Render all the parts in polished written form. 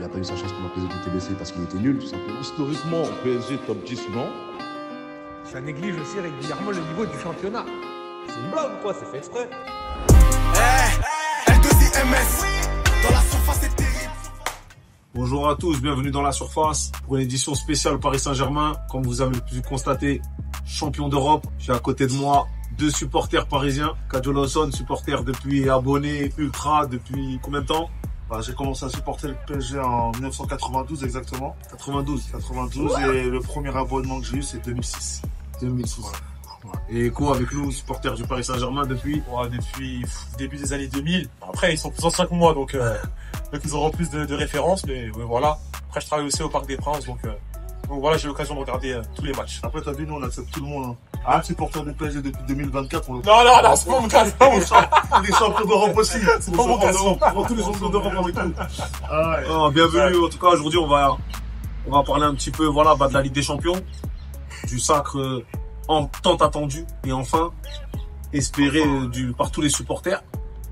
n'a pas eu sa chance pendant que les autres étaient blessés parce qu'il était nul, tout simplement. Historiquement, PSG top 10, non. Ça néglige aussi régulièrement le niveau du championnat. C'est une blague ou quoi? C'est fait exprès. L2IMS, dans la surface c'est terrible. Bonjour à tous, bienvenue dans la surface pour une édition spéciale Paris Saint-Germain. Comme vous avez pu constater, champion d'Europe. J'ai à côté de moi deux supporters parisiens. Kadjo Lawson, supporter depuis abonné, ultra, depuis combien de temps? J'ai commencé à supporter le PSG en 1992 exactement. 92 et le premier abonnement que j'ai eu c'est 2006. 2006. Et Eko avec nous, supporter du Paris Saint-Germain depuis depuis début des années 2000. Après, ils sont plus anciens que moi, donc ils auront plus de références, mais voilà. Après, je travaille aussi au Parc des Princes, donc voilà, j'ai l'occasion de regarder tous les matchs. Après, t'as vu, nous on accepte tout le monde. Même supporter du PSG depuis 2024, on le... Non, c'est pas mon cas, c'est pas mon cas. Les champions d'Europe aussi. C'est pas mon cas. Tous les champions d'Europe avec nous. Bienvenue, en tout cas aujourd'hui on va parler un petit peu de la Ligue des Champions, du sacre tant attendu et enfin espéré par tous les supporters.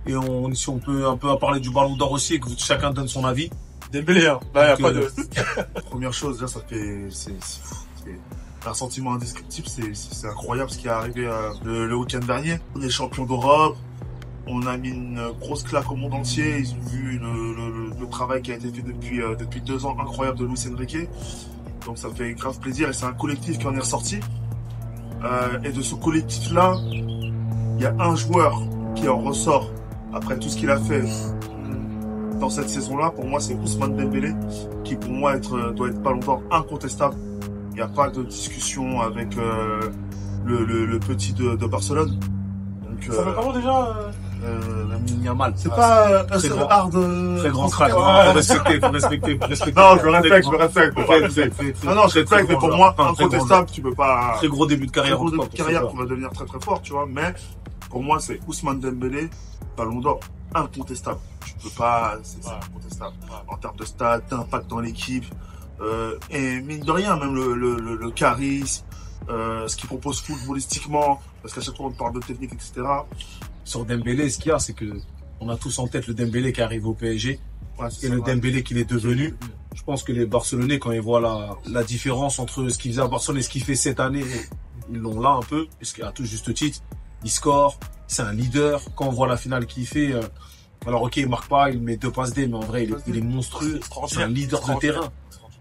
Et si on peut un peu parler du Ballon d'Or aussi, que chacun donne son avis. Dembélé, hein. Là, y a pas de... Première chose, là, c'est un sentiment indescriptible, c'est incroyable ce qui est arrivé le week-end dernier. On est champion d'Europe, on a mis une grosse claque au monde entier, ils ont vu le travail qui a été fait depuis 2 ans incroyable de Luis Enrique. Donc ça fait grave plaisir et c'est un collectif qui en est ressorti. Et de ce collectif-là, il y a un joueur qui en ressort après tout ce qu'il a fait dans cette saison-là. Pour moi, c'est Ousmane Dembélé, qui pour moi doit être Ballon d'Or incontestable. Il n'y a pas de discussion avec le petit de Barcelone. Donc, ça va comment déjà Lamine Yamal. C'est pas très grand, hard. Très grand crack. Faut respecter. Non, je le respecte. Non, je respecte, mais pour moi, incontestable, tu peux pas. Très gros début de carrière. Très gros début de carrière qui va devenir très très fort, tu vois. Mais pour moi, c'est Ousmane Dembélé, Ballon d'Or incontestable. Tu peux pas, c'est incontestable. En termes de stade, d'impact dans l'équipe, et mine de rien, même le charisme, ce qu'il propose footballistiquement, parce qu'à chaque fois on parle de technique, etc. Sur Dembélé, ce qu'il y a, c'est que on a tous en tête le Dembélé qui arrive au PSG et le Dembélé qu'il est devenu. Je pense que les Barcelonais, quand ils voient la différence entre ce qu'il faisait à Barcelone et ce qu'il fait cette année, ils l'ont là un peu, parce qu'à tout juste titre, il score, c'est un leader. Quand on voit la finale qu'il fait, alors ok, il marque pas, il met 2 passes D, mais en vrai, il est monstrueux. C'est un leader de terrain.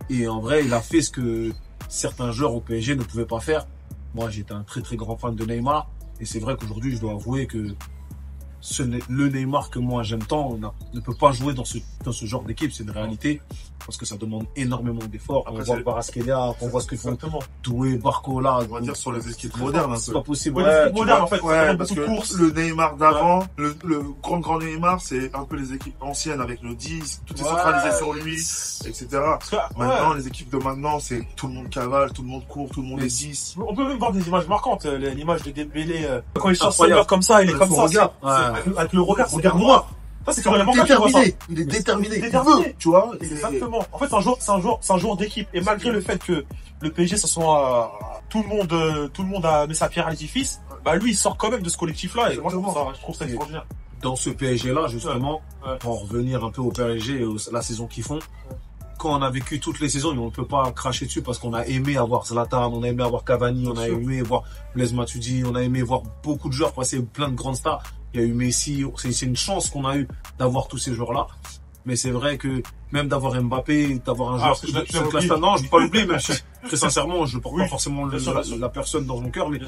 Et en vrai, il a fait ce que certains joueurs au PSG ne pouvaient pas faire. Moi, j'étais un très très grand fan de Neymar. Et c'est vrai qu'aujourd'hui, je dois avouer que le Neymar que moi j'aime tant ne peut pas jouer dans ce genre d'équipe. C'est une réalité. Parce que ça demande énormément d'efforts. On voit Kvaratskhelia, on voit ce que font Doué, Barcola. On va dire sur les équipes modernes. C'est pas possible. Les équipes modernes, en fait. Parce que le Neymar d'avant, le grand Neymar, c'est un peu les équipes anciennes avec le 10, tout est centralisé sur lui, etc. Maintenant, les équipes de maintenant, c'est tout le monde cavale, tout le monde court, tout le monde est 10. On peut même voir des images marquantes. L'image de Dembélé, quand il sort son heure comme ça, il est comme ça. Avec le regard, regarde-moi. Ça, c'est quand même déterminé. Il est déterminé. Tu vois. Exactement. En fait, c'est un joueur d'équipe. Et malgré le fait que le PSG, ce soit tout le monde a mis sa pierre à l'édifice, lui, il sort quand même de ce collectif-là. Et moi, je trouve ça extraordinaire. Dans ce PSG-là, justement, pour revenir un peu au PSG et la saison qu'ils font, quand on a vécu toutes les saisons, on ne peut pas cracher dessus parce qu'on a aimé avoir Zlatan, on a aimé avoir Cavani, on a aimé voir Blaise Matuidi, on a aimé voir beaucoup de joueurs passer, plein de grandes stars. Il y a eu Messi, c'est une chance qu'on a eu d'avoir tous ces joueurs-là. Mais c'est vrai que même d'avoir Mbappé, d'avoir un joueur de cette classe-là, non, je ne peux pas l'oublier, même si très sincèrement, je ne porte pas forcément la personne dans mon cœur, mais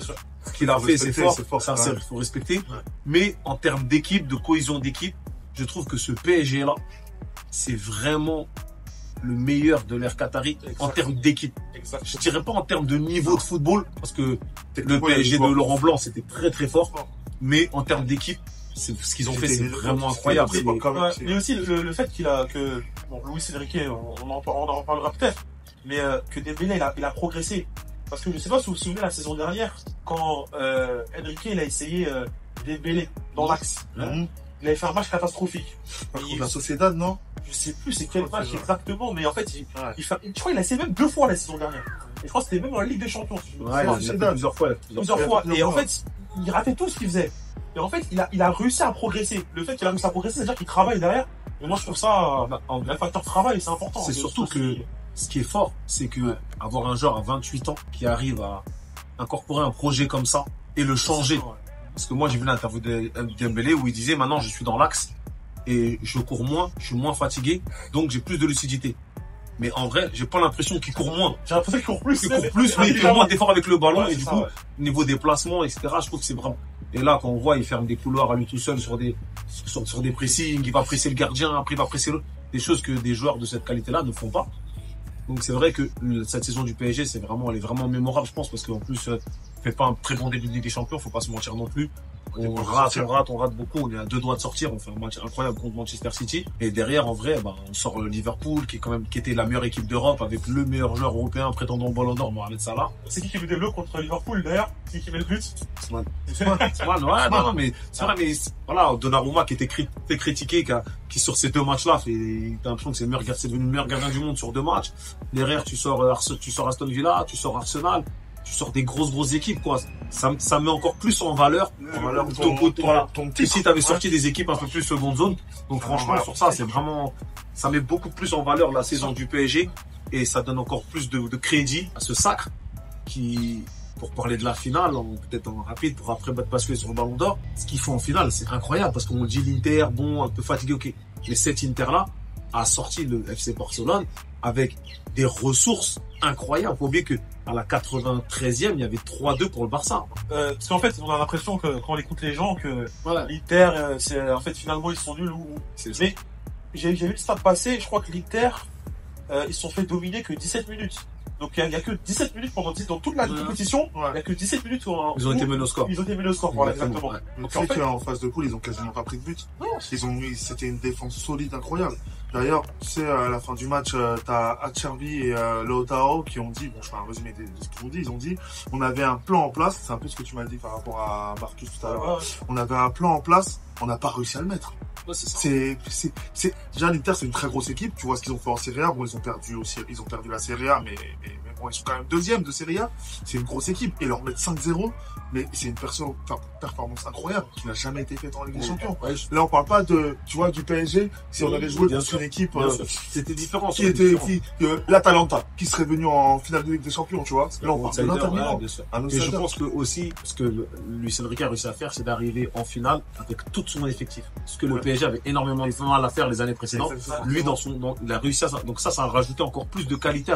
ce qu'il a fait, c'est fort, ça, il faut respecter. Mais en termes d'équipe, de cohésion d'équipe, je trouve que ce PSG-là, c'est vraiment le meilleur de l'ère qatari en termes d'équipe. Je dirais pas en termes de niveau de football, parce que le PSG de Laurent Blanc, c'était très très fort. Mais en termes d'équipe, ce qu'ils ont fait, c'est vraiment incroyable. Mais aussi le fait que Luis Enrique, on en reparlera peut-être, mais que Dembélé il a progressé. Parce que je sais pas si vous vous souvenez la saison dernière, quand Enrique il a essayé Dembélé dans l'axe. Il avait fait un match catastrophique. La Sociedad, non? Je sais plus c'est quel match exactement, mais en fait, je crois qu'il a essayé même 2 fois la saison dernière. Et je crois que c'était même dans la Ligue des Champions. Plusieurs fois. Et en fait, il ratait tout ce qu'il faisait. Et en fait, il a réussi à progresser. Le fait qu'il a réussi à progresser, c'est-à-dire qu'il travaille derrière. Et Mais moi, je trouve ça, le facteur travail, c'est important. C'est surtout que ce qui est fort, c'est que avoir un joueur à 28 ans qui arrive à incorporer un projet comme ça et le changer. Parce que moi, j'ai vu l'interview de Dembélé où il disait maintenant je suis dans l'axe et je cours moins, je suis moins fatigué, donc j'ai plus de lucidité. Mais en vrai, j'ai pas l'impression qu'il court moins. J'ai l'impression qu'il court plus. Il court plus, mais il fait moins d'efforts avec le ballon Ouais, et du ça, coup, ouais. niveau déplacement, etc., je trouve que c'est vraiment. Et là, quand on voit, il ferme des couloirs à lui tout seul sur des pressings, il va presser le gardien, après il va presser l'autre. Des choses que des joueurs de cette qualité-là ne font pas. Donc c'est vrai que cette saison du PSG, elle est vraiment mémorable, je pense, parce qu'en plus, fait pas un très bon début de Ligue des Champions, faut pas se mentir non plus. On rate beaucoup, on est à 2 doigts de sortir, on fait un match incroyable contre Manchester City. Et derrière, en vrai, on sort le Liverpool, qui était la meilleure équipe d'Europe, avec le meilleur joueur européen prétendant au Ballon d'Or, Mohamed Salah. C'est qui met des bleus contre Liverpool, d'ailleurs? C'est qui met le but? C'est mal, non, mais c'est vrai, mais voilà, Donnarumma qui était très critiqué, qui sur ces 2 matchs-là, t'as l'impression que c'est devenu le meilleur gardien du monde sur 2 matchs. Derrière, tu sors Aston Villa, tu sors Arsenal, tu sors des grosses équipes, quoi. Ça met encore plus en valeur. Ton Et si t'avais sorti des équipes un peu plus seconde zone. Donc franchement, sur ça, c'est vraiment, ça met beaucoup plus en valeur la saison du PSG et ça donne encore plus de crédit à ce sacre qui, pour parler de la finale, peut-être en rapide, pour après basculer sur le Ballon d'Or, ce qu'ils font en finale, c'est incroyable parce qu'on dit l'Inter, bon, un peu fatigué, ok. Mais cet Inter-là a sorti le FC Barcelone avec des ressources incroyables. Faut oublier que à la 93e, il y avait 3-2 pour le Barça. Parce qu'en fait, on a l'impression que quand on écoute les gens, que Voilà. l'Inter, en fait, finalement, ils sont nuls. Mais j'ai vu le stade passer, je crois que l'Inter, ils se sont fait dominer que 17 minutes. Donc il y a que 17 minutes dans toute la compétition, il y a que 17 minutes où Ils ont été menés au score. Ils ont été menés au score, voilà, exactement. Ouais. Donc, en tu sais fait- qu'en phase de poule, ils ont quasiment pas pris de but. Non, C'était une défense solide, incroyable. D'ailleurs, tu sais, à la fin du match, t'as Acerbi et Lautaro qui ont dit, bon, je fais un résumé de ce qu'ils ont dit, ils ont dit, on avait un plan en place, c'est un peu ce que tu m'as dit par rapport à Marcus tout à l'heure. On avait un plan en place, on n'a pas réussi à le mettre. Ouais, c'est ça. Déjà, l'Inter, c'est une très grosse équipe, tu vois ce qu'ils ont fait en Serie A, bon, ils ont perdu la Serie A, mais bon, ils sont quand même 2e de Serie A, c'est une grosse équipe, et leur mettre 5-0, mais c'est une performance incroyable, qui n'a jamais été faite en Ligue des Champions. Ouais, Là, on parle pas tu vois, du PSG, si on avait joué bien contre sûr. une équipe, Bien sûr. C'était différent. qui était, l'Atalanta, qui serait venu en finale de Ligue des Champions, tu vois. Là, on parle de Outsider, l'Inter Milan. ouais, bien sûr. Un Et je outsider. pense que aussi, ce que Luis Enrique a réussi à faire, c'est d'arriver en finale avec tout son effectif. Ce que le Ouais. PSG avait énormément de mal à faire les années précédentes. Exactement. Lui, il a réussi à ça. Donc ça a rajouté encore plus de qualité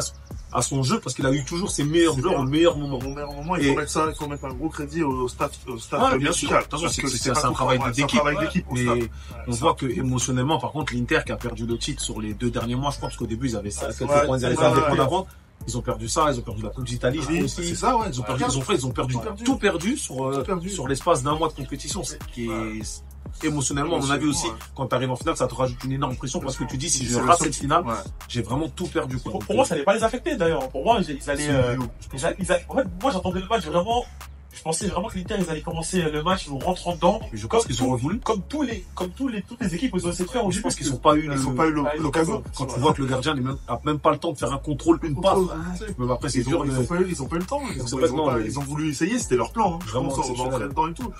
à son jeu parce qu'il a eu toujours ses meilleurs C'est joueurs bien. au meilleur moment. Au meilleur moment, il Et- faut mettre un gros crédit au staff Ouais, bien sûr. musical. Attention, Parce c'est que c'est pas un tout travail le temps, d'équipe. c'est un travail d'équipe au Mais staff. on voit que émotionnellement, par contre, l'Inter qui a perdu le titre sur les 2 derniers mois, je crois, parce qu'au début, ils avaient quelques points, ils avaient ouais, des points ouais. d'avance. Ils ont perdu ça, ils ont perdu la Coupe d'Italie, je crois Oui, aussi. c'est ça, ouais. Ils ont perdu tout perdu sur l'espace d'un mois de compétition. C'est qui est émotionnellement, à mon avis aussi, Ouais. quand tu arrives en finale, ça te rajoute une énorme pression parce que tu dis si je C'est rate le cette finale, Ouais. j'ai vraiment tout perdu. Quoi. Pour moi, ça n'allait pas les affecter, d'ailleurs. Pour moi, ils allaient, en fait, moi, j'attendais le match vraiment, je pensais vraiment que l'Inter, ils allaient commencer le match en rentrant dedans. Mais je pense qu'ils ont voulu. Comme toutes les équipes, ils ont essayé de faire. Je pense qu'ils n'ont pas eu Ils n'ont pas eu l'occasion. Quand tu vois que le gardien n'a même pas le temps de faire un contrôle, une passe. Même après, c'est Ils dur. ont pas eu le temps. Ils ont voulu essayer, c'était leur plan. Hein. Vraiment On va exceptionnel. rentrer dedans et tout.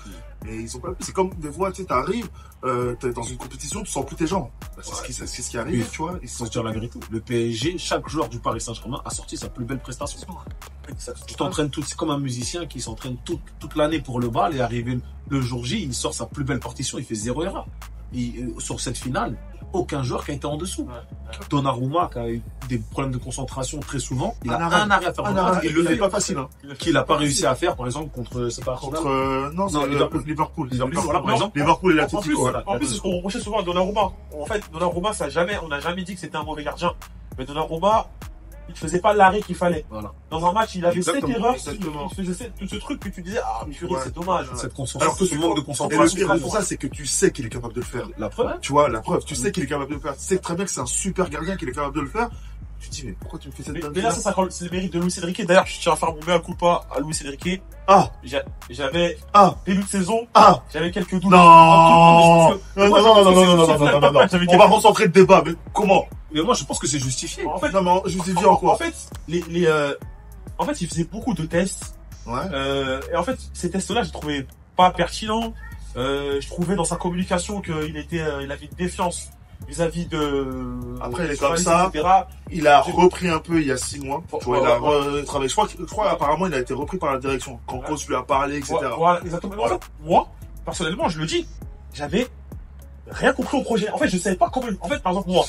Mais ils ont pas. C'est comme des fois, tu sais, t'arrives, t'es dans une compétition, tu sens plus tes jambes. Bah, c'est ce qui arrive, Oui. tu vois. Ils Faut sont se dire la vérité. Le PSG, chaque joueur du Paris Saint-Germain a sorti sa plus belle prestation. Tu t'entraînes c'est comme un musicien qui s'entraîne toute l'année pour le bal et arrivé le jour J, il sort sa plus belle partition, il fait 0 erreur. Sur cette finale, aucun joueur qui a été en dessous. Donnarumma qui a eu des problèmes de concentration très souvent, il a un arrêt à faire. Il le fait pas facile, hein. qu'il n'a pas réussi à faire, par exemple, contre, c'est pas Contre, Arsenal. non, c'est Liverpool. Liverpool. Voilà, par exemple. Liverpool et En plus, l'Atlético. voilà. en plus, c'est ce qu'on reprochait souvent à Donnarumma. En fait, Donnarumma, on n'a jamais dit que c'était un mauvais gardien. Mais Donnarumma, il ne faisait pas l'arrêt qu'il fallait. Voilà. Dans un match, il avait 7 Exactement, erreurs. exactement. Il faisait tout ce truc que tu disais, ah, mais purée, Ouais. c'est dommage. Cette Alors que ce manque de Et le concentration. pire de tout ça, c'est que tu sais qu'il est capable de le faire. La preuve, Tu vois, la preuve, tu sais qu'il est capable de le faire. Tu sais très bien que c'est un super gardien qu'il est capable de le faire. Tu te dis, mais pourquoi tu me fais cette Mais dinguerie là, c'est le mérite de Luis Enrique. D'ailleurs, je tiens à faire mon mea culpa à Luis Enrique. Ah, J'avais, ah, début de saison, ah. j'avais quelques doutes. Non, non, Moi, non, je pense que non, c'est non. J'avais On va recentrer le débat, mais comment? mais moi, je pense que c'est justifié. En fait, Non, mais justifie en en quoi? fait, en fait, il faisait beaucoup de tests. Ouais. Et en fait, ces tests-là, je trouvais pas pertinents. Je trouvais dans sa communication qu'il avait une défiance vis-à-vis de... Après, il est comme ça. etc. Il a repris un peu il y a 6 mois. Tu vois, il a Ouais. retravaillé. Je crois apparemment il a été repris par la direction. Quand coach lui a parlé, etc. Voilà, exactement. Mais en fait, moi, personnellement, je le dis, j'avais rien compris au projet. En fait, je savais pas comment... En fait, par exemple, moi,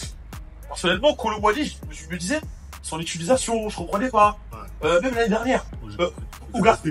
personnellement, Kolo Muani, je me disais, son utilisation, je comprenais pas. Même l'année dernière. Ugarte.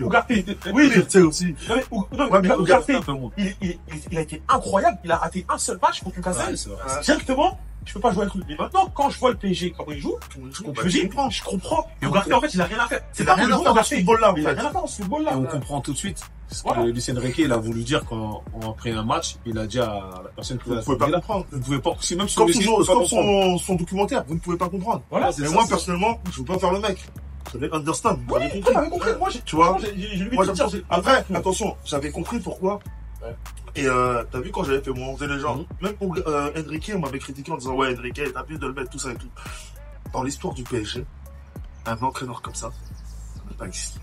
Oui, Tu sais aussi. mais Ugarte, il a été incroyable. Il a raté un seul match contre Newcastle. Ouais, c'est vrai. Directement, je peux pas jouer avec lui. Mais maintenant, quand je vois le PSG, comment il joue, je comprends. Et Ugarte, en fait, il a rien à faire. C'est pas rien à faire dans ce football-là, en Il a fait. rien à faire dans ce football-là. Et on comprend tout de suite ce que Voilà. Lucien Riquet il a voulu dire quand après un match, il a dit à la personne qui Vous ne pouvez pas comprendre. vous ne pouvez pas, si même si Comme vous essayez, vous pouvez pas comprendre. son documentaire, vous ne pouvez pas comprendre. Voilà, Mais moi, personnellement, je veux pas faire le mec. Vous avez understand. Vous avez Ouais, compris. t'avais compris. Moi, Tu vois, j'ai lu moi, dire. après, attention, j'avais compris pourquoi. Ouais. Et t'as vu quand j'avais fait mon 11 les gens, même pour Enrique, on m'avait critiqué en disant ouais Enrique, t'as pu de le mettre tout ça et tout. Dans l'histoire du PSG, un entraîneur comme ça n'a pas existé.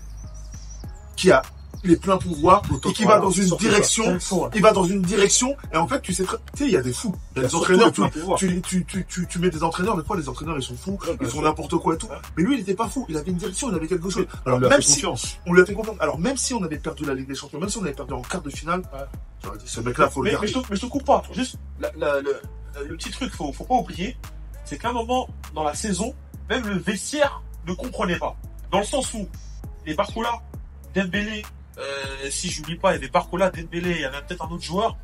Qui a les pleins pouvoirs et qui va dans une direction. Il va dans une direction et en fait tu sais il y a des fous. Il y a des entraîneurs, tu mets des entraîneurs, des fois les entraîneurs ils sont fous, ils font n'importe quoi et tout. Mais lui il était pas fou, il avait une direction, il avait quelque chose. Alors même si on lui a fait confiance, alors même si on avait perdu la Ligue des Champions, même si on avait perdu en quart de finale, j'aurais dit ce mec là faut le garder. Mais je te coupe pas. Juste le petit truc, faut pas oublier, c'est qu'à un moment dans la saison, même le vestiaire ne comprenait pas. Dans le sens où les Barcola, Dembélé, si j'oublie pas, il y avait Barcola, Dembélé, il y avait peut-être un autre joueur.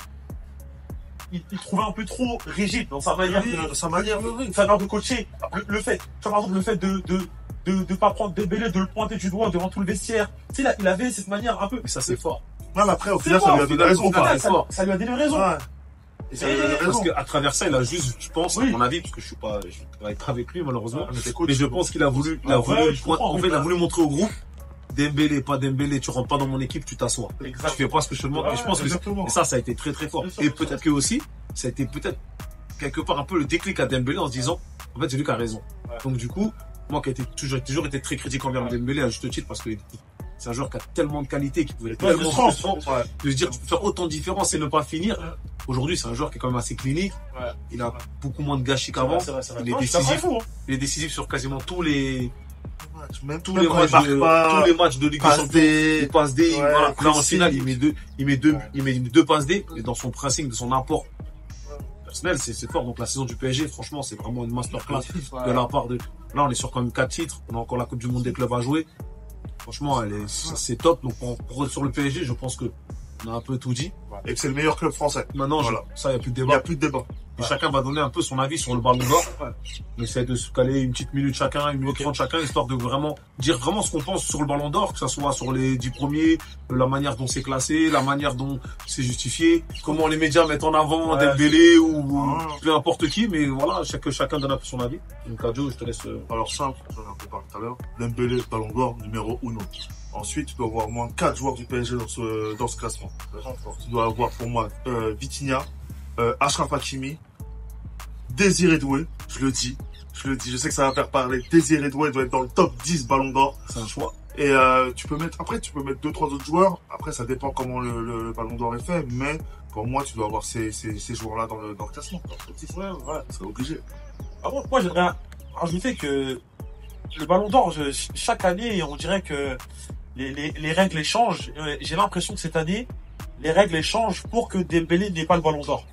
Il trouvait un peu trop rigide dans sa manière, sa manière de coacher. Le fait, tu vois, par exemple, le fait de pas prendre Dembélé, de le pointer du doigt devant tout le vestiaire. Tu sais, il avait cette manière un peu. Mais ça, c'est fort. Même après, au final, ça lui a donné raison. Ça lui a donné raison. Ouais. Et ça lui a donné Parce raison. qu'à travers ça, il a juste, je pense, à mon avis, parce que je travaille pas avec lui, malheureusement. Mais je pense qu'il a voulu, il a voulu montrer au groupe, Dembélé, pas Dembélé, tu rentres pas dans mon équipe, tu t'assois. Tu fais pas ce que je te demande. Et je pense que ça a été très très fort. Et peut-être que aussi, ça a été peut-être quelque part un peu le déclic à Dembélé en se disant, en fait, c'est lui qui a raison. Donc du coup, moi qui ai toujours été très critique envers Dembélé à juste titre parce que c'est un joueur qui a tellement de qualité, qui pouvait être tellement frustrant. De se dire, tu peux faire autant de différence et ne pas finir. Aujourd'hui, c'est un joueur qui est quand même assez clinique. Il a beaucoup moins de gâchis qu'avant. Il est décisif. Il est décisif sur quasiment tous les matchs de Ligue des Champions. Il passe D. Voilà. Là, en finale, il met deux passes D. Et dans son pressing, de son apport personnel, c'est fort. Donc, la saison du PSG, franchement, c'est vraiment une masterclass de la part de. Là, on est sur quand même 4 titres. On a encore la Coupe du Monde des clubs à jouer. Franchement, c'est top. Donc, sur le PSG, je pense que on a un peu tout dit. Et que c'est le meilleur club français. Maintenant, ça, il n'y a plus de débat. Il n'y a plus de débat. Et chacun va donner un peu son avis sur le Ballon d'Or. On essaie de se caler une petite minute chacun, une minute 30 chacun, histoire de vraiment dire vraiment ce qu'on pense sur le Ballon d'Or, que ce soit sur les 10 premiers, la manière dont c'est classé, la manière dont c'est justifié, comment les médias mettent en avant Dembélé ou peu importe qui, mais voilà, chacun donne un peu son avis. Donc, Adjo, je te laisse. Alors, simple, j'en ai un peu parlé tout à l'heure. Dembélé, Ballon d'Or, numéro 1. Ensuite, tu dois avoir au moins 4 joueurs du PSG dans ce classement. Tu dois avoir pour moi Vitinha, Achraf Hakimi, Désiré Doué, je le dis, je sais que ça va faire parler. Désiré Doué doit être dans le top 10 Ballon d'Or. C'est un choix. Et tu peux mettre 2-3 autres joueurs. Après, ça dépend comment le Ballon d'Or est fait, mais pour moi, tu dois avoir ces joueurs-là dans le classement. C'est obligé. Moi, j'aimerais rajouter que le Ballon d'Or, chaque année, on dirait que les règles changent. J'ai l'impression que cette année, les règles changent pour que Dembélé n'ait pas le Ballon d'Or.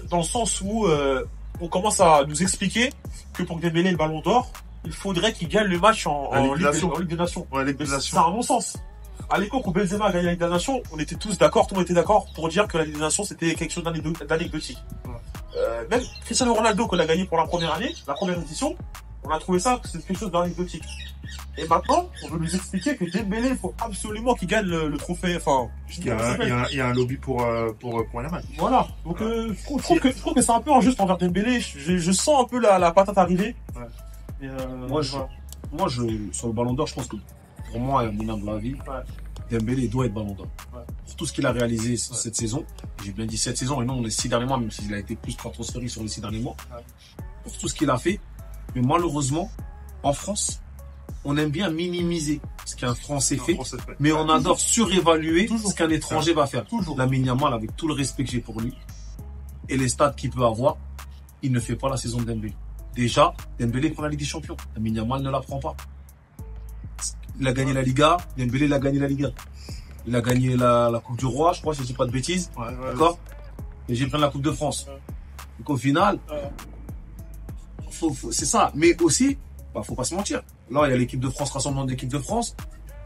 Dans le sens où on commence à nous expliquer que pour que Dembélé ait le Ballon d'Or, il faudrait qu'il gagne le match en Ligue des Nations. Ouais, Ligue des C'est un bon-sens. À l'époque où Benzema a gagné la Ligue des Nations, on était tous d'accord, tout le monde était d'accord pour dire que la Ligue des Nations c'était quelque chose d'anecdotique. Même Cristiano Ronaldo, qu'on a gagné pour la première année, la première édition, on a trouvé ça que c'était quelque chose d'anecdotique. Et maintenant, on veut nous expliquer que Dembélé, il faut absolument qu'il gagne le trophée. Enfin, il y a un lobby pour la match. Voilà. Donc, je trouve que c'est un peu injuste envers Dembélé. Je sens un peu la patate arriver. Et Moi, sur le Ballon d'Or, je pense que pour moi, à mon humble avis, Dembélé doit être Ballon d'Or. Pour tout ce qu'il a réalisé cette saison, j'ai bien dit cette saison et non les 6 derniers mois, même s'il a été plus transféré sur les 6 derniers mois. Pour tout ce qu'il a fait, mais malheureusement, en France, on aime bien minimiser ce qu'un Français fait, mais on adore surévaluer ce qu'un étranger va faire. Lamine Yamal, avec tout le respect que j'ai pour lui, et les stats qu'il peut avoir, il ne fait pas la saison de Dembélé. Déjà, Dembélé prend la Ligue des Champions. Lamine Yamal ne la prend pas. Il a gagné la Liga, Dembélé il a gagné la Liga. Il a gagné la Coupe du Roi, je crois, si je dis pas de bêtises. Ouais, D'accord? Et j'ai pris la Coupe de France. Donc au final, c'est ça. Mais aussi, faut pas se mentir. Là, il y a l'équipe de France, rassemblement d'équipe de France.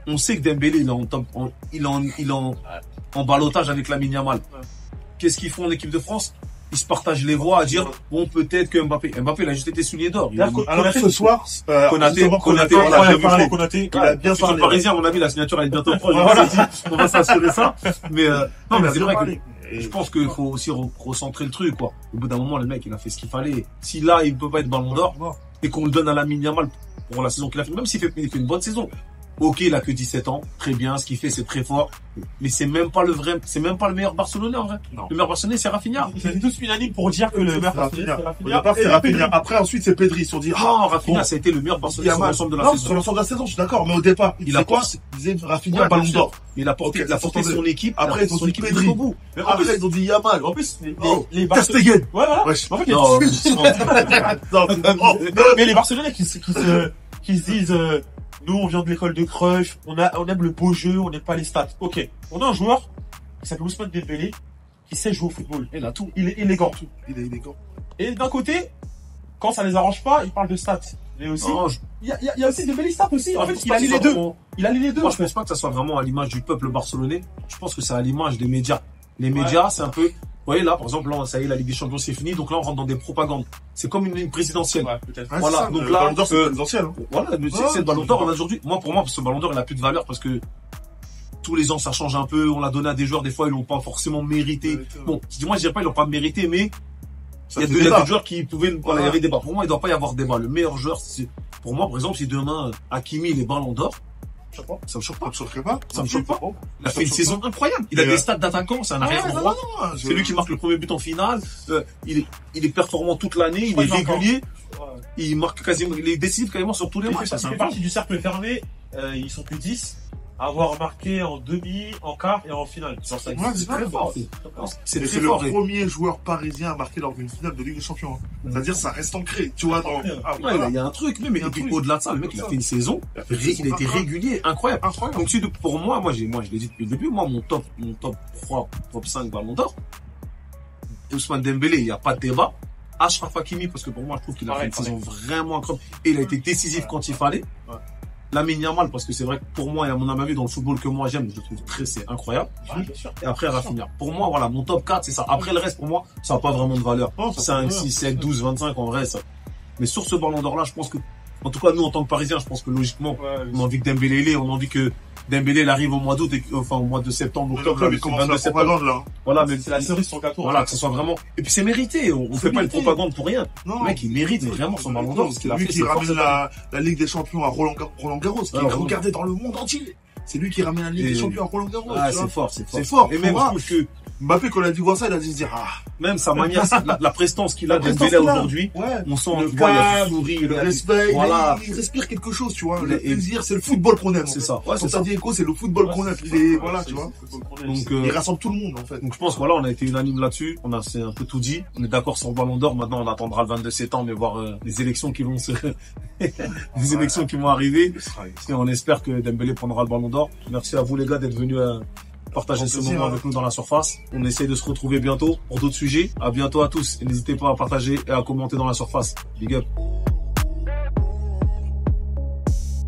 On sait que Dembélé, il est en top, il est en ballottage avec Lamine Yamal. Qu'est-ce qu'ils font en équipe de France? Ils se partagent les voix à dire, bon, peut-être que Mbappé, il a juste été souligné d'or. Alors ce soir, Konaté, il a bien parlé. Parisien, à mon avis, la signature, elle est bientôt proche. On va s'assurer ça. Mais, non, mais c'est vrai que, je pense qu'il faut aussi recentrer le truc, quoi. Au bout d'un moment, le mec, il a fait ce qu'il fallait. Si là, il peut pas être ballon d'or, et qu'on le donne à Lamine Yamal pour la saison qu'il a fait, même s'il fait une bonne saison. Ok, il a que 17 ans, très bien, ce qu'il fait, c'est très fort, mais c'est même pas le meilleur Barcelonais, en vrai. Non. Le meilleur Barcelonais, c'est Rafinha. Ils étaient tous unanimes pour dire que le meilleur Barcelonais, c'est Rafinha. Au départ, c'est Rafinha. Après, ensuite, c'est Pedri. Ils se sont dit, non, Rafinha, ça a été le meilleur Barcelonais sur l'ensemble de la saison. Sur l'ensemble de la saison, je suis d'accord, mais au départ, il a quoi? Ils disaient Rafinha, ballon d'or. Il a porté son équipe. Après, ils ont dit Pedri. Après, ils ont dit Yamal. En plus, les Barcelonais. Ouais, voilà. Wesh. En fait, mais les Barcelonais qui se disent, nous, on vient de l'école de Cruyff, on aime le beau jeu, on n'aime pas les stats. Ok. On a un joueur qui s'appelle Ousmane Dembélé, qui sait jouer au football. Il a tout. Il est élégant. Il est élégant. Et d'un côté, quand ça les arrange pas, il parle de stats. Mais aussi, il y a aussi Dembélé stats aussi. En fait, il allie les deux. Il allie les deux. Moi, je pense pas que ça soit vraiment à l'image du peuple barcelonais. Je pense que c'est à l'image des médias. Les médias, c'est un peu, vous voyez là, par exemple, là, ça y est, la Ligue des Champions c'est fini, donc là on rentre dans des propagandes. C'est comme une présidentielle. Ouais, peut-être. Voilà, ça, donc le là, ballon d'or, c'est présidentiel. voilà, c'est le ballon d'or. On a aujourd'hui, pour moi, ce ballon d'or, il a plus de valeur parce que tous les ans ça change un peu. On l'a donné à des joueurs, des fois ils l'ont pas forcément mérité. Bon, dis-moi, je dirais pas ils l'ont pas mérité, mais il y a des joueurs qui pouvaient, voilà, il y avait débat. Pour moi, il doit pas y avoir débat. Le meilleur joueur, pour moi, par exemple, si demain Hakimi il est ballon d'or, ça me choque pas. Ça me choque pas. Il a fait une saison incroyable. Il a des stats d'attaquant, c'est un arrière droit. C'est lui qui marque le premier but en finale. Il est performant toute l'année, il est régulier. Il marque quasiment, il est décisif quasiment sur tous les matchs. Ça fait partie du cercle fermé. Ils sont plus 10 à avoir marqué en demi, en quart et en finale. C'est très fort. C'est le premier joueur parisien à marquer lors d'une finale de Ligue des Champions. C'est-à-dire, ça reste ancré. Tu vois, il y a un truc, mais au-delà de ça, le mec, il a fait une saison, il a été régulier, incroyable. Donc, pour moi, je l'ai dit depuis le début, moi, mon top 3, top 5 ballon d'or, Ousmane Dembélé, il n'y a pas de débat. Achraf Hakimi, parce que pour moi, je trouve qu'il a fait une saison vraiment incroyable et il a été décisif quand il fallait. Lamine Yamal, parce que c'est vrai que pour moi, et à mon avis, dans le football que moi j'aime, je le trouve c'est incroyable. Et après, Rafinha. Pour moi, voilà, mon top 4, c'est ça. Après, le reste, pour moi, ça n'a pas vraiment de valeur. 5, 6, 7, 12, 25, en vrai, ça. Mais sur ce ballon d'or là, je pense que, en tout cas, nous, en tant que Parisiens, je pense que logiquement, on a envie que Dembélé on a envie que Dembélé, il arrive au mois d'août, enfin, au mois de septembre, octobre, il commence la propagande, là. Voilà, mais c'est la cerise sur le gâteau. Voilà, que ce soit vraiment, et puis c'est mérité, on fait pas une propagande pour rien. Non. Le mec, il mérite vraiment son ballon d'or, parce qu'il a fait. Lui qui ramène la Ligue des Champions à Roland Garros, qui est regardé dans le monde entier. C'est lui qui ramène la Ligue des Champions à Roland Garros. Ah, c'est fort. C'est fort. Et même, je trouve que Mbappé, quand il a dû voir ça, il a dû se dire, même sa manière, la prestance qu'il a Dembélé aujourd'hui, on sent, le sourire, le respect, voilà. il respire quelque chose, tu vois. Le plaisir, c'est le football qu'on aime. C'est ça. Ouais, c'est ça. Diego, c'est le football qu'on aime. Voilà, tu vois. Donc, il rassemble tout le monde, en fait. Donc, je pense, voilà, on a été unanime là-dessus. C'est un peu tout dit. On est d'accord sur le ballon d'or. Maintenant, on attendra le 22 septembre et voir les élections qui vont les élections qui vont arriver. Et on espère que Dembélé prendra le ballon d'or. Merci à vous, les gars, d'être venus partager ce moment avec nous dans la surface. On essaie de se retrouver bientôt pour d'autres sujets. À bientôt à tous. Et n'hésitez pas à partager et à commenter dans la surface. Big up.